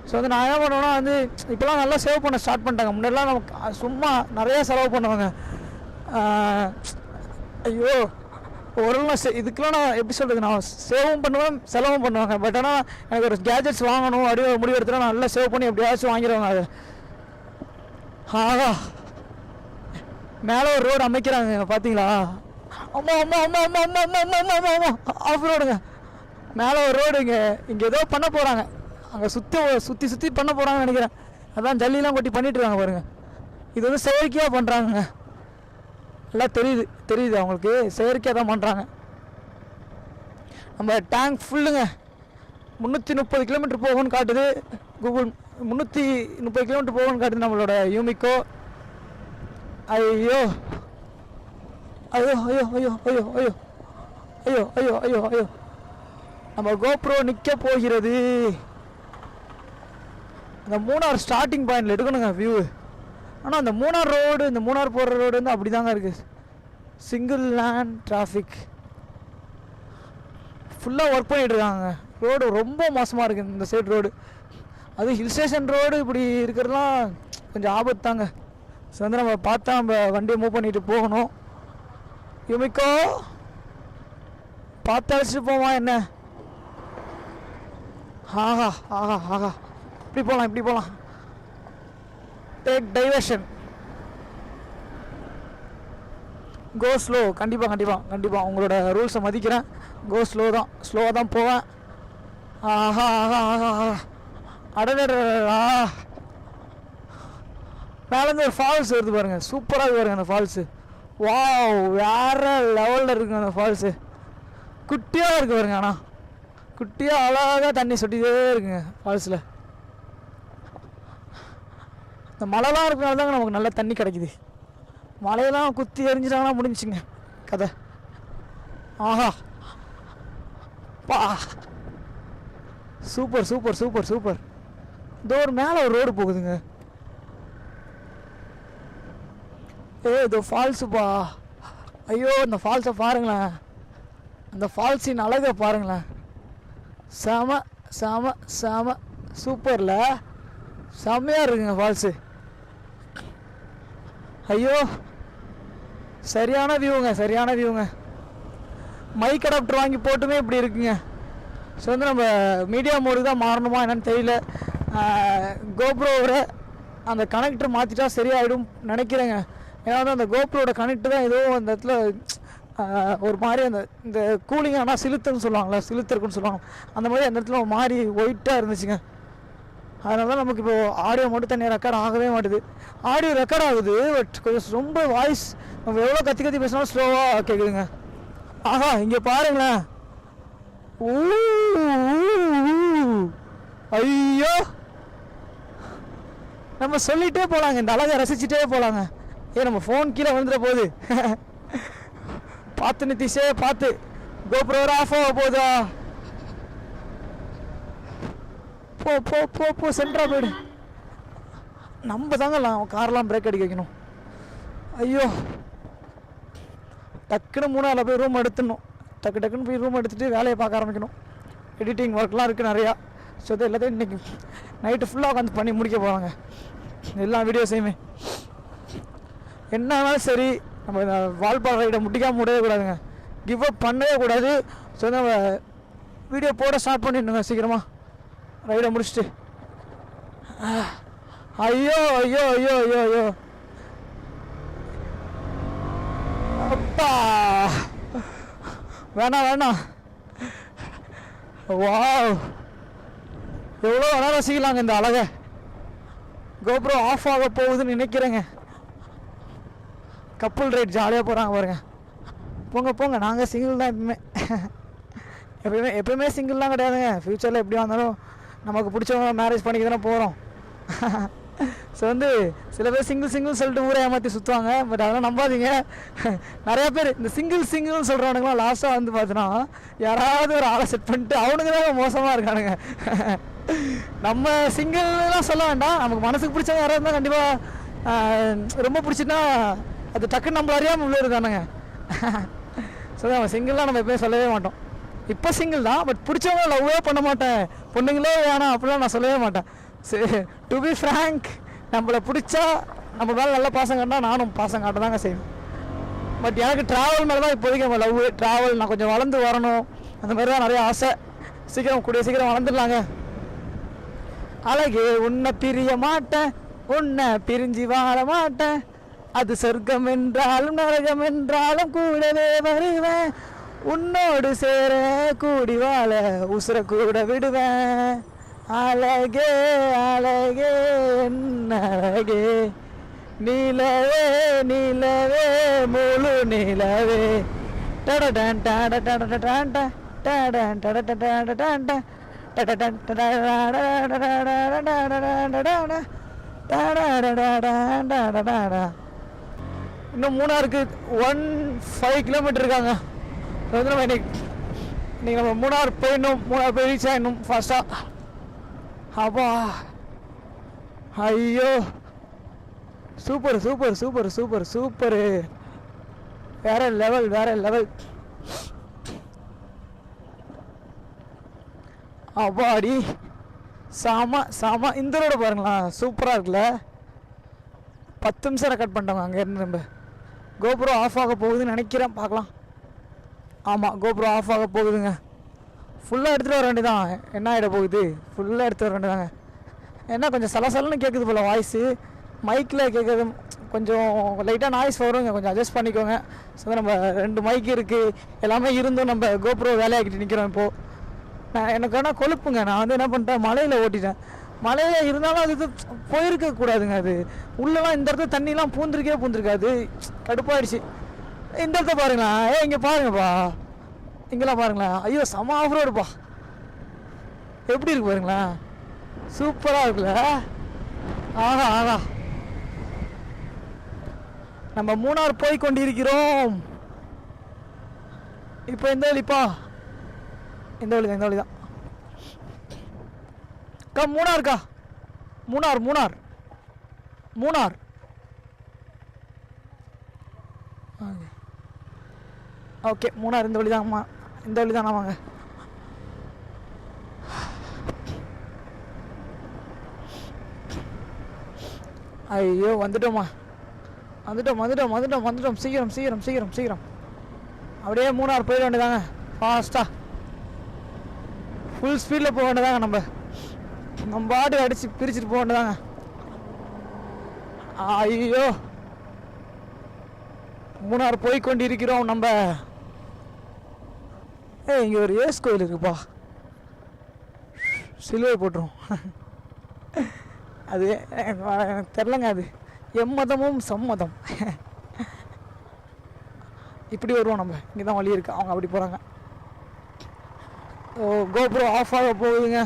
ஸோ வந்து நான் என்ன பண்ணுவேன்னா வந்து இப்போலாம் நல்லா சேவ் பண்ண ஸ்டார்ட் பண்ணிட்டாங்க. முன்னாடிலாம் நமக்கு சும்மா நிறையா செலவு பண்ணுவாங்க. ஐயோ ஒரு இதுக்கெலாம் நான் எப்படி சொல்கிறது, நான் சேவும் பண்ணுவேன் செலவும் பண்ணுவாங்க. பட் ஆனால் எனக்கு ஒரு கேஜெட்ஸ் வாங்கணும் அப்படியே முடிவு எடுத்துகிட்டு நான் நல்லா சேவ் பண்ணி எப்படியாச்சும் வாங்கிடுவாங்க. அது மேலே ஒரு ரோடு அமைக்கிறாங்க பார்த்தீங்களா? அம்மா அம்மா அம்மா அம்மா அம்மா அம்மா அம்மா அம்மா அம்மா ஆஃப் ரோடுங்க. மேலே ஒரு ரோடு இங்கே ஏதோ பண்ண போகிறாங்க. அங்கே சுற்றி பண்ண போகிறாங்கன்னு நினைக்கிறேன். அதான் ஜல்லிலாம் கொட்டி பண்ணிட்டு இருக்காங்க பாருங்கள். இது வந்து செயற்கையாக பண்ணுறாங்க. எல்லாம் தெரியுது அவங்களுக்கு. செயற்கையாக தான் பண்ணுறாங்க. நம்ம டேங்க் ஃபுல்லுங்க. 330 கிலோமீட்டர் போகும்னு காட்டுது கூகுள். 330 கிலோமீட்டர் போகும்னு காட்டுது நம்மளோட யூமிக்கோ. ஐயோ ஐயோ ஐயோ ஐயோ ஐயோ ஐயோ ஐயோ ஐயோ ஐயோ ஐயோ நம்ம கோப்ரோ நிற்க போகிறது. அந்த மூணார் ஸ்டார்டிங் பாயிண்டில் எடுக்கணுங்க வியூ. ஆனால் அந்த மூணார் ரோடு, இந்த மூணார் போகிற ரோடு வந்து அப்படி தாங்க இருக்குது. சிங்கிள் லேண்ட் டிராஃபிக் ஃபுல்லாக ஒர்க் பண்ணிகிட்ருக்காங்க. ரோடு ரொம்ப மோசமாக இருக்குது இந்த சைடு ரோடு. அது ஹில் ஸ்டேஷன் ரோடு இப்படி இருக்கிறதுலாம் கொஞ்சம் ஆபத்து தாங்க. ஸோ வந்து நம்ம பார்த்தா நம்ம வண்டியை மூவ் பண்ணிட்டு போகணும். யூமிக்கோ பார்த்து அழைச்சிட்டு போமா என்ன? ஆஹா ஆஹா ஆஹா இப்படி போகலாம். Take diversion. Go slow. கண்டிப்பாக உங்களோட ரூல்ஸை மதிக்கிறேன். கோ ஸ்லோவாக தான் போவேன். ஆஹா ஆஹா ஆஹா ஆஹா அடடா. மேலேருந்து ஒரு ஃபால்ஸ் வருது பாருங்கள். சூப்பராக பாருங்க அந்த ஃபால்ஸு. வாவ் வேறு லெவலில் இருக்குங்க அந்த ஃபால்ஸு. குட்டியாக இருக்குது பாருங்க. ஆனால் குட்டியாக அழகாக தண்ணி சொட்டிகிட்டே இருக்குங்க ஃபால்ஸில். இந்த மழைலாம் இருக்கிறனால தாங்க நமக்கு நல்லா தண்ணி கிடைக்குது. மழையெல்லாம் குத்தி எரிஞ்சிட்டாங்கன்னா முடிஞ்சுங்க கதை. ஆஹா பா சூப்பர் சூப்பர் சூப்பர் சூப்பர். இதோ ஒரு மேலே ஒரு ரோடு போகுதுங்க. இதோ ஃபால்ஸுப்பா. ஐயோ இந்த ஃபால்ஸை பாருங்களேன். அந்த ஃபால்ஸின் அழகை பாருங்களேன். செம செம செம சூப்பரில் செம்மையாக இருக்குங்க ஃபால்ஸு. ஐயோ சரியான வியூங்க. மைக் அடாப்டர் வாங்கி போட்டுமே இப்படி இருக்குங்க. ஸோ வந்து நம்ம மீடியா மோடுக்கு தான் மாறணுமா என்னன்னு தெரியல. கோப்ரோவோட அந்த கனெக்டர் மாற்றிட்டா சரியாயிடும் நினைக்கிறேங்க. ஏன்னா வந்து அந்த கோப்ரோட கனெக்டர் தான் ஏதோ அந்த இடத்துல ஒரு மாதிரி இந்த கூலிங் ஆனால் சிலுத்துன்னு சொல்லுவாங்கள்ல, சொல்லுவாங்க. அந்த மாதிரி அந்த இடத்துல ஒரு மாதிரி ஒயிட்டாக இருந்துச்சுங்க. அதனால தான் நமக்கு இப்போது ஆடியோ மட்டும் தனியாக ரெக்கார்ட் ஆகவே மாட்டுது. ஆடியோ ரெக்கார்ட் ஆகுது பட் கொஞ்சம் ரொம்ப வாய்ஸ் நம்ம எவ்வளோ கத்தி பேசினாலும் ஸ்லோவாக கேட்குதுங்க. ஆஹா இங்கே பாருங்களேன். ஐயோ நம்ம சொல்லிகிட்டே போகலாங்க. இந்த அழகை ரசிச்சுட்டே போகலாங்க. நம்ம ஃபோன் கீழே வந்துட போகுது. பார்த்து நிதிஷே பார்த்து, கோப்ரோ ஆஃப் ஆக போதா. போ போ போ போ சென்ட்ரா போயிடு. நம்ம தாங்க கார்லாம் பிரேக் அடிக்க வைக்கணும். ஐயோ, டக்குன்னு 3 போய் ரூம் எடுத்துடணும். டக்குன்னு போய் ரூம் எடுத்துகிட்டு வேலையை பார்க்க ஆரம்பிக்கணும். எடிட்டிங் ஒர்க்லாம் இருக்குது நிறையா. ஸோ இது எல்லாத்தையும் இன்றைக்கி நைட்டு ஃபுல்லாக உட்காந்து பண்ணி முடிக்க போகிறாங்க எல்லா வீடியோஸையுமே. என்னன்னாலும் சரி, நம்ம இந்த வால்பாறை ரைடை முடிக்காமல் விடவே கூடாதுங்க, கிவ் அப் பண்ணவே கூடாது. ஸோ நம்ம வீடியோ போட ஸ்டார்ட் பண்ணிடணுங்க சீக்கிரமாக ரைடை முடிச்சுட்டு. ஐயோ ஐயோ ஐயோ ஐயோ ஐயோ அப்பா, வேணாம் வேணாம். வாவ், எவ்வளோ வேணா ரசிக்கலாங்க இந்த அழகை. கோப்ரோ ஆஃப் ஆக போகுதுன்னு நினைக்கிறேங்க. கப்புள் ரைட் ஜாலியாக போகிறாங்க பாருங்க. போங்க போங்க, நாங்கள் சிங்கிள் தான் எப்பயுமே சிங்கிள்லாம் கிடையாதுங்க. ஃப்யூச்சரில் எப்படி வந்தாலும் நமக்கு பிடிச்சவங்க மேரேஜ் பண்ணிக்க தானே போகிறோம். ஸோ சில பேர் சிங்கிள் சொல்லிட்டு ஊரை ஏமாற்றி சுற்றுவாங்க. பட் அதெல்லாம் நம்பாதீங்க. நிறையா பேர் இந்த சிங்கிள் சொல்கிறவனுங்களாம் லாஸ்ட்டாக பார்த்தோன்னா யாராவது ஒரு ஆளை செட் பண்ணிட்டு அவனுக்கு தான் மோசமாக இருக்கானுங்க. நம்ம சிங்கிள்லாம் சொல்ல வேண்டாம், நமக்கு மனசுக்கு பிடிச்சவங்க யாராவது இருந்தால் கண்டிப்பாக ரொம்ப பிடிச்சிட்டா அது டக்குன்னு நம்மள அறியாமல் உள்ள இருக்கானுங்க. ஸோ நம்ம சிங்கிள்லாம் நம்ம எப்போயும் சொல்லவே மாட்டோம். இப்போ சிங்கிள் தான், பட் பிடிச்சவங்க லவ்வே பண்ண மாட்டேன், பொண்ணுங்களே வேணாம் அப்படிலாம் நான் சொல்லவே மாட்டேன். சரி, டு பி ஃப்ராங்க், நம்மளை பிடிச்சா நம்ம மேலே நல்ல பாசம் காட்டினா நானும் பாசம் காட்ட தாங்க செய்வேன். பட் எனக்கு ட்ராவல் மேலே தான் இப்போதைக்கு நம்ம லவ். ட்ராவல் நான் கொஞ்சம் வளர்ந்து வரணும், அந்த மாதிரி தான் நிறைய ஆசை. கூடிய சீக்கிரம் வளர்ந்துடலாங்க. அழகே உன்னை பிரிய மாட்டேன், உன்னை பிரிஞ்சு வாழ மாட்டேன், அது சொர்க்கம் என்றாலும் நரகம் என்றாலும் கூடவே வருவேன், உன்னோடு சேர கூடி வாழ உசுர கூட விடுவேன். அழகே அழகே என்ன அழகே, நீலவே நீலவே முழு நீலவே, டடடன் டட டட டட டடன் டட டட டட இன்னும் மூணாருக்கு 15 கிலோமீட்டர் இருக்காங்க. நம்ம இன்னைக்கு நம்ம மூணார் போயிடணும். மூணார் போய் ரீச் ஆகிடணும் ஃபாஸ்ட்டாக. அப்பா, ஐயோ, super super super super super, வேற லெவல் வேற லெவல். அப்பாடி, சாம சாம. இந்த ரோடு பாருங்களா, சூப்பராக இருக்குல்ல. 10 நிமிஷம் ரெக்கார்ட் பண்ணிட்டோங்க அங்கேருந்து. நம்ம கோப்ரோ ஆஃப் ஆக போகுதுன்னு நினைக்கிறேன், பார்க்கலாம். ஆமாம், கோப்ரோ ஆஃப் ஆக போகுதுங்க. ஃபுல்லாக எடுத்துகிட்டு வர வேண்டியதான். என்ன ஆகிட போகுது, ஃபுல்லாக எடுத்துகிட்டு வர வேண்டியதாங்க. என்ன கொஞ்சம் சலசலன்னு கேட்குது போல் வாய்ஸு, மைக்கில் கேட்குறது கொஞ்சம் லைட்டாக நாய்ஸ் வருங்க, கொஞ்சம் அட்ஜஸ்ட் பண்ணிக்கோங்க. ஸோ நம்ம 2 மைக் இருக்குது, எல்லாமே இருந்தும் நம்ம கோப்ரோ வேலையாக்கிட்டு நிற்கிறோம் இப்போது. நான் எனக்கு ஆனால் கொழுப்புங்க, நான் என்ன பண்ணிட்டேன், மலையில் ஓட்டிட்டேன். மலையில் இருந்தாலும் அது போயிருக்கக்கூடாதுங்க. அது உள்ளெல்லாம் இந்த இடத்துல தண்ணிலாம் பூந்துருக்காது, கடுப்பாயிடுச்சு. இந்த இடத்த பாருங்களா, இங்கே பாருங்கப்பா, இங்கெல்லாம் பாருங்களேன். ஐயோ, செம ஆஃப் ரோடுப்பா, எப்படி இருக்கு பாருங்களேன், சூப்பராக இருக்குல்ல. ஆஹா ஆஹா, நம்ம மூணார் போய் கொண்டிருக்கிறோம். இப்போ எந்த வழிப்பா, இந்த வழி தான், இந்த வழி தான். மூணார்க்கா, மூணார் மூணார் மூணார். ஓகே, மூணார் இந்த வழி தான்மா, இந்த வழி தானே. வாங்க. ஐயோ, வந்துட்டோம்மா, வந்துட்டோம் வந்துட்டோம் வந்துட்டோம் வந்துட்டோம். சீக்கிரம் சீக்கிரம் சீக்கிரம் சீக்கிரம், அப்படியே மூணார் போயிட வேண்டியதாங்க ஃபாஸ்ட்டாக. ஃபுல் ஸ்பீடில் போக வேண்டியதாங்க. நம்ம பாட்டு அடித்து பிரிச்சுட்டு போக வேண்டியதாங்க. ஐயோ, மூணார் போய் கொண்டிருக்கிறோம் நம்ம. இங்கே ஒரு ஏசு கோயில் இருக்குப்பா, சிலுவை போட்டுரும். அது எனக்கு தெரிலங்க, அது எம்மதமும் சம்மதம். இப்படி வருவோம் நம்ம, இங்கே தான் வழி இருக்கு, அவங்க அப்படி போகிறாங்க. ஓ, கோப்ரோ ஆஃப் ஆக போகுதுங்க.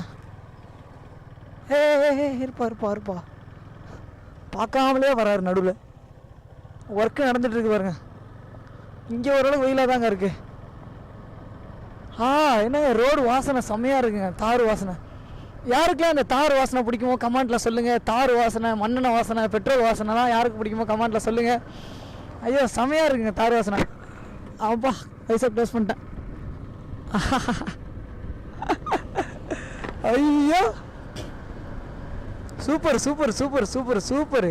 இருப்பா இருப்பா இருப்பா, பார்க்காமலே வராரு, நடுவில் ஒர்க்கு நடந்துகிட்ருக்கு பாருங்க. இங்கே ஓரளவு வெயிலாக தாங்க இருக்குது. என்னங்க ரோடு வாசனை செம்மையாக இருக்குங்க. தார் வாசனை. யாருக்கெல்லாம் இந்த தார் வாசனை பிடிக்குமோ கமெண்ட்டில் சொல்லுங்கள். தார் வாசனை, மண்ணெண்ணெய் வாசனை, பெட்ரோல் வாசனைலாம் யாருக்கு பிடிக்குமோ கமெண்ட்டில் சொல்லுங்கள். ஐயோ செம்மையாக இருக்குங்க தார் வாசனை. அப்பா வயசை க்ளோஸ் பண்ணிட்டேன். ஐயோ super super super super super.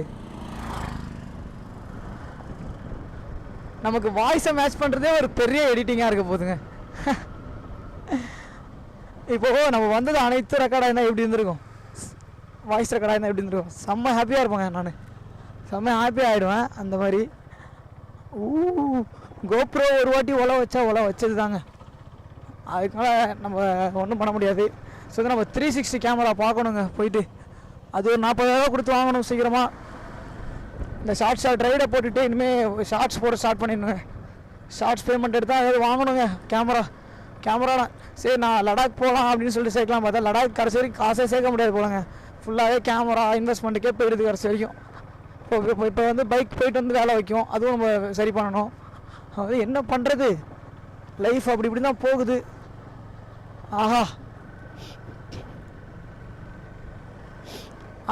நமக்கு வாய்ஸை மேட்ச் பண்ணுறதே ஒரு பெரிய எடிட்டிங்காக இருக்க போகுதுங்க. இப்போ நம்ம வந்தது அனைத்து ரெக்கார்டாக இருந்தால் எப்படி இருந்திருக்கும், வாய்ஸ் ரெக்கார்டாக இருந்தால் எப்படி இருந்திருக்கும். செம்ம ஹாப்பியாக இருப்பேங்க நான். செம்ம ஹாப்பியாக ஆகிடுவேன் அந்த மாதிரி. கோப்ரோ ஒரு வாட்டி உழ வச்சது தாங்க. அதுக்காக நம்ம ஒன்றும் பண்ண முடியாது. ஸோ வந்து நம்ம 360 கேமரா பார்க்கணுங்க போயிட்டு. அது ஒரு 40,000 கொடுத்து வாங்கணும் சீக்கிரமாக. இந்த ஷார்ட் ரைடை போட்டுட்டு இனிமேல் ஷார்ட்ஸ் போட ஸ்டார்ட் பண்ணிடணுங்க. ஷார்ட்ஸ் பேமெண்ட் எடுத்தால் அதாவது வாங்கணுங்க கேமரா. சரி நான் லடாக் போகலாம் அப்படின்னு சொல்லிட்டு சேர்க்கலாம் பார்த்தா லடாக் கடைசி வரைக்கும் காசே சேர்க்க முடியாது போலங்க. ஃபுல்லாகவே கேமரா இன்வெஸ்ட்மெண்ட்டுக்கே போயிடுது கடைசி வரைக்கும். இப்போ வந்து பைக் போயிட்டு வந்து வேலை வைக்கும், அதுவும் நம்ம சரி பண்ணணும். அது என்ன பண்ணுறது, லைஃப் அப்படி இப்படி தான் போகுது. ஆஹா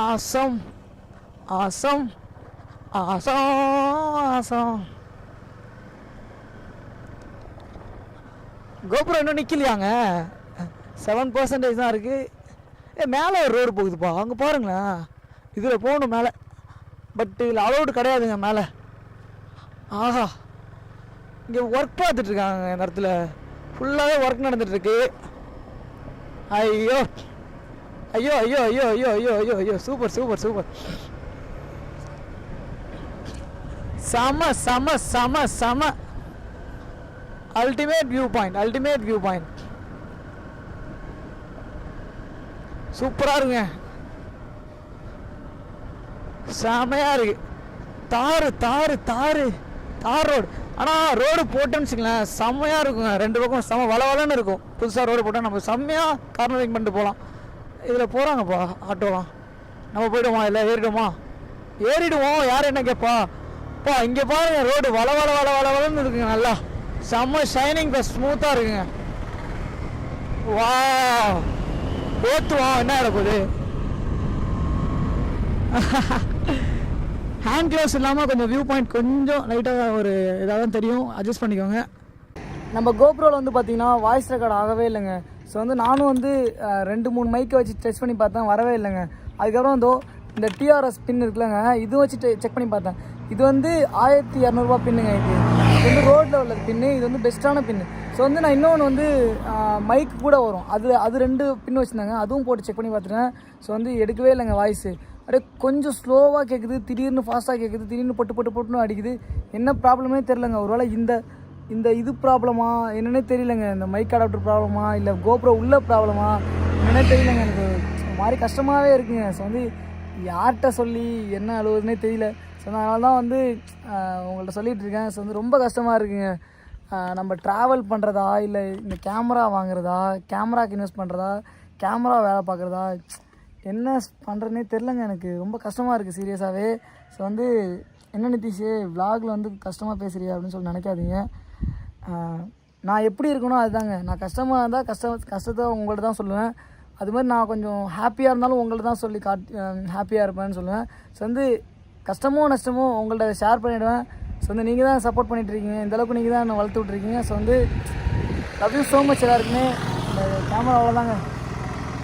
ஆசம் ஆசம் ஆசம் ஆசம். கோபுரம் இன்னும் நிற்கலையாங்க, 7% தான் இருக்குது. மேலே ஒரு ரோடு போகுதுப்பா, அங்கே பாருங்களேன். இதில் போகணும் மேலே, பட் இதில் அலோடு கிடையாதுங்க மேலே. ஆஹா இங்கே ஒர்க் பார்த்துட்ருக்காங்க இந்த இடத்துல. ஃபுல்லாகவே ஒர்க் நடந்துகிட்ருக்கு. ஐயோ ஐயோ ஐயோ ஐயோ ஐயோ ஐயோ ஐயோ ஐயோ சூப்பர் சூப்பர் சூப்பர். செம செம செம செம. Ultimate view point. சூப்பராக இருக்குங்க, செமையாக இருக்கு. தார் ரோடு. ஆனால் ரோடு போட்டோன்னு வச்சுங்களேன் செம்மையாக இருக்குங்க. 2 பக்கம் செம்ம வளவலன்னு இருக்கும். புதுசாக ரோடு போட்டால் நம்ம செம்மையாக கார்னரிங் பண்ணிட்டு போகலாம். இதில் போகிறாங்கப்பா ஆட்டோலாம். நம்ம போய்டுவோமா, இல்லை ஏறிடுவோம். யார் என்ன கேட்பா. இங்கே பாருங்க ரோடு வளவலன்னு இருக்குங்க. நல்லா செம்ம ஷைனிங் ப்ளஸ் ஸ்மூத்தாக இருக்குங்க. வா ஓத்துவோம். என்ன ஆகிட போகுது. ஹேண்ட் க்ளவுஸ் இல்லாமல் கொஞ்சம் வியூ பாயிண்ட் கொஞ்சம் லைட்டாக ஒரு இதாக தான் தெரியும், அட்ஜஸ்ட் பண்ணிக்கோங்க. நம்ம கோப்ரோவில் வந்து பார்த்திங்கன்னா வாய்ஸ் ரெக்கார்ட் ஆகவே இல்லைங்க. ஸோ வந்து நானும் வந்து 2-3 மைக்கை வச்சு டெஸ்ட் பண்ணி பார்த்தேன், வரவே இல்லைங்க. அதுக்கப்புறம் வந்து இந்த டிஆர்எஸ் பின் இருக்குல்லங்க, இதுவும் வச்சு செக் பண்ணி பார்த்தேன். இது வந்து 1200 பின்னுங்க. இது வந்து ரோட்டில் உள்ள பின்னு. இது வந்து பெஸ்ட்டான பின்னு. ஸோ வந்து நான் இன்னொன்று வந்து மைக் கூட வரும், அது 2 பின் வச்சுருந்தாங்க, அதுவும் போட்டு செக் பண்ணி பார்த்துட்டேன். ஸோ வந்து எடுக்கவே இல்லைங்க வாய்ஸு. அப்படியே கொஞ்சம் ஸ்லோவாக கேட்குது, திடீர்னு ஃபாஸ்ட்டாக கேட்குது, திடீர்னு பொட்டுன்னு அடிக்குது. என்ன ப்ராப்ளமே தெரிலங்க. ஒருவேளை இந்த இது ப்ராப்ளமா என்னன்னே தெரியலங்க. இந்த மைக் அடாப்டர் ப்ராப்ளமா இல்லை கோப்ரோ உள்ள ப்ராப்ளமா என்னன்னே தெரியலங்க. எனக்கு ஒரு மாதிரி கஷ்டமாகவே இருக்குங்க. ஸோ வந்து யார்கிட்ட சொல்லி என்ன அழுவுதுன்னே தெரியல. ஸோ அதனால தான் வந்து உங்கள்கிட்ட சொல்லிகிட்டு இருக்கேன். ஸோ வந்து ரொம்ப கஷ்டமாக இருக்குங்க. நம்ம ட்ராவல் பண்ணுறதா இல்லை இந்த கேமரா வாங்குறதா, கேமராக்கு இன்வெஸ்ட் பண்ணுறதா, கேமரா வேலை பார்க்குறதா, என்ன பண்ணுறதுனே தெரிலங்க. எனக்கு ரொம்ப கஷ்டமாக இருக்குது சீரியஸாகவே. ஸோ வந்து என்ன நிதிஷ் விலாகில் வந்து கஷ்டமாக பேசுகிறியா அப்படின்னு சொல்லி நினைக்காதீங்க. நான் எப்படி இருக்கணும் அதுதாங்க. நான் கஷ்டமாக இருந்தால் கஷ்டத்தை உங்கள்கிட்ட தான் சொல்லுவேன். அது மாதிரி நான் கொஞ்சம் ஹாப்பியாக இருந்தாலும் உங்கள்கிட்ட தான் சொல்லி ஹாப்பியாக இருப்பேன்னு சொல்லுவேன். ஸோ வந்து கஷ்டமோ நஷ்டமோ உங்கள்கிட்ட ஷேர் பண்ணிவிடுவேன். ஸோ வந்து நீங்கள் தான் சப்போர்ட் பண்ணிகிட்ருக்கீங்க, இந்தளவுக்கு நீங்கள் தான் என்னை வளர்த்து விட்ருக்கீங்க. ஸோ வந்து லவ் யூ ஸோ மச் எல்லாருக்குமே. இந்த கேமரா அவ்வளோதாங்க,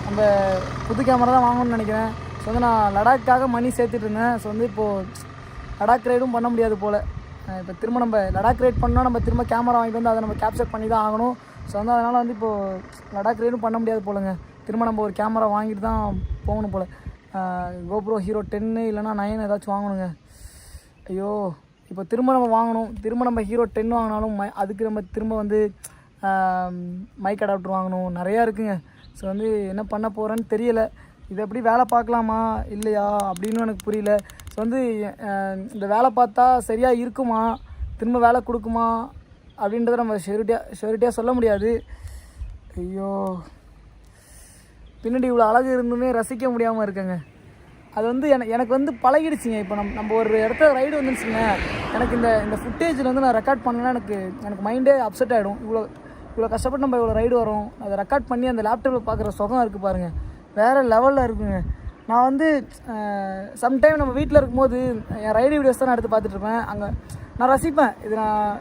நம்ம புது கேமரா தான் வாங்கணும்னு நினைக்கிறேன். ஸோ வந்து நான் லடாக்காக மணி சேர்த்துட்டு இருந்தேன். ஸோ வந்து இப்போது லடாக் ரைடும் பண்ண முடியாது போல். இப்போ திரும்ப நம்ம லடாக் ரைட் பண்ணால் நம்ம திரும்ப கேமரா வாங்கிட்டு வந்து அதை நம்ம கேப்சர் பண்ணி தான் ஆகணும். ஸோ வந்து அதனால் வந்து இப்போது லடாக் ரைடும் பண்ண முடியாது போலங்க. திரும்ப நம்ம ஒரு கேமரா வாங்கிட்டு தான் போகணும் போல். கோப்ரோ ஹீரோ 10 இல்லைனா 9 ஏதாச்சும் வாங்கணுங்க. ஐயோ இப்போ திரும்ப நம்ம வாங்கணும். திரும்ப நம்ம ஹீரோ 10 வாங்கினாலும் அதுக்கு நம்ம திரும்ப வந்து மைக் அடாப்டர் வாங்கணும், நிறையா இருக்குங்க. ஸோ வந்து என்ன பண்ண போகிறேன்னு தெரியலை. இது எப்படி வேலை பார்க்கலாமா இல்லையா அப்படின்னு எனக்கு புரியல. ஸோ வந்து இந்த வேலை பார்த்தா சரியாக இருக்குமா, திரும்ப வேலை கொடுக்குமா அப்படின்றத நம்ம ஷூரிட்டியாக சொல்ல முடியாது. ஐயோ பின்னாடி இவ்வளோ அழகு இருந்துமே ரசிக்க முடியாமல் இருக்கேங்க. அது வந்து எனக்கு வந்து பழகிடுச்சிங்க. இப்போ நம்ம ஒரு இடத்துல ரைடு வந்துச்சுங்க, எனக்கு இந்த ஃபுட்டேஜில் வந்து நான் ரெக்கார்ட் பண்ணலன்னா எனக்கு மைண்டே அப்செட் ஆகிடும். இவ்வளோ கஷ்டப்பட்டு நம்ம இவ்வளோ ரைடு வரோம், அதை ரெக்கார்ட் பண்ணி அந்த லேப்டாப்பில் பார்க்குற சுகம் இருக்குது பாருங்கள், வேறு லெவலில் இருக்குங்க. நான் வந்து சம்டைம் நம்ம வீட்டில் இருக்கும்போது என் ரைடு வீடியோஸ் தான் நான் எடுத்து பார்த்துட்ருப்பேன். அங்கே நான் ரசிப்பேன் இது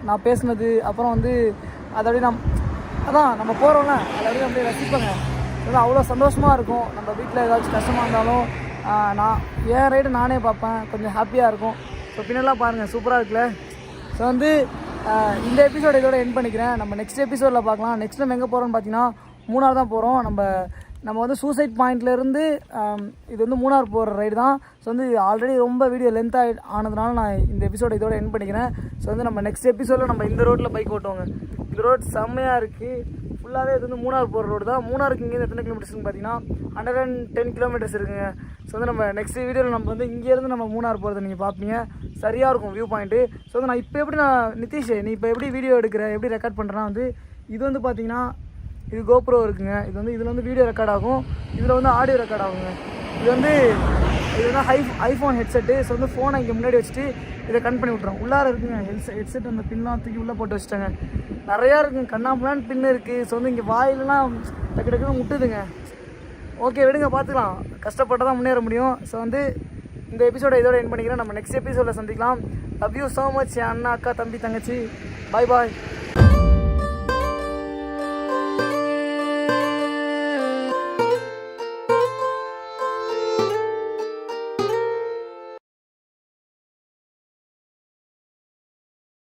நான் பேசுனது. அப்புறம் வந்து அதை அப்படியே அதான் நம்ம போகிறோம்ல அதை அப்படியே ரசிப்பேங்க. அது அவ்வளோ சந்தோஷமாக இருக்கும். நம்ம வீட்டில் ஏதாச்சும் கஷ்டமாக இருந்தாலும் நான் என் ரைடு நானே பார்ப்பேன், கொஞ்சம் ஹாப்பியாக இருக்கும். ஸோ பின்னெல்லாம் பாருங்கள், சூப்பராக இருக்குல்ல. ஸோ வந்து இந்த எபிசோட இதோட எண்ட் பண்ணிக்கிறேன். நம்ம நெக்ஸ்ட் எபிசோடில் பார்க்கலாம். நெக்ஸ்ட் நம்ம எங்கே போகிறோம்னு பார்த்தீங்கன்னா மூணார் தான் போகிறோம். நம்ம வந்து சூசைட் பாயிண்ட்லேருந்து இது வந்து மூணார் போகிற ரைடு தான். ஸோ வந்து ஆல்ரெடி ரொம்ப வீடியோ லென்த்தாக ஆனதுனால நான் இந்த எபிசோட இதோட எண்ட் பண்ணிக்கிறேன். ஸோ வந்து நம்ம நெக்ஸ்ட் எபிசோடில் நம்ம இந்த ரோட்டில் பைக் ஓட்டுவோங்க. இந்த ரோட் செம்மையாக இருக்குது. ஃபுல்லாகவே இது வந்து மூணார் போகிற ரோடு தான். மூணாருக்கு இங்கேருந்து எத்தனை கிலோமீட்டர்ஸ்னு பார்த்தீங்கன்னா 110 கிலோமீட்டர்ஸ் இருக்குங்க. ஸோ வந்து நம்ம நெக்ஸ்ட் வீடியோவில் நம்ம வந்து இங்கேருந்து நம்ம மூணார் போகிறத நீங்கள் பார்ப்பீங்க. சரியாக இருக்கும் வியூ பாயிண்ட்டு. ஸோ வந்து நான் இப்போ எப்படி நிதிஷ் நீ இப்போ எப்படி வீடியோ எடுக்கிற, எப்படி ரெக்கார்ட் பண்ணுறேன்னா வந்து இது வந்து பார்த்தீங்கன்னா இது கோப்ரோ இருக்குங்க. இதில் வந்து வீடியோ ரெக்கார்ட் ஆகும், இதில் வந்து ஆடியோ ரெக்கார்ட் ஆகுங்க. இது வந்து ஐஃபோன் ஹெட்செட்டு. ஸோ வந்து ஃபோனை இங்கே முன்னாடி வச்சுட்டு இதை கன் பண்ணி விட்றோம். உள்ளார இருக்குங்க ஹெட்செட், அந்த பின்லாம் தூக்கி உள்ளே போட்டு வச்சுட்டாங்க. நிறையா இருக்குங்க, கண்ணாம்புலான்னு பின்னு இருக்குது. ஸோ வந்து இங்கே வாயிலெலாம் டக்கு டக்குன்னு முட்டுதுங்க. ஓகே விடுங்க, பார்த்துக்கலாம், கஷ்டப்பட்டு தான் முன்னேற முடியும். ஸோ வந்து இந்த எபிசோட இதோட எண்ட் பண்ணிக்கிறேன். நம்ம நெக்ஸ்ட் எபிசோடில் சந்திக்கலாம். லவ் யூ ஸோ மச் என் அண்ணா, அக்கா, தம்பி, தங்கச்சி. பாய் பாய்.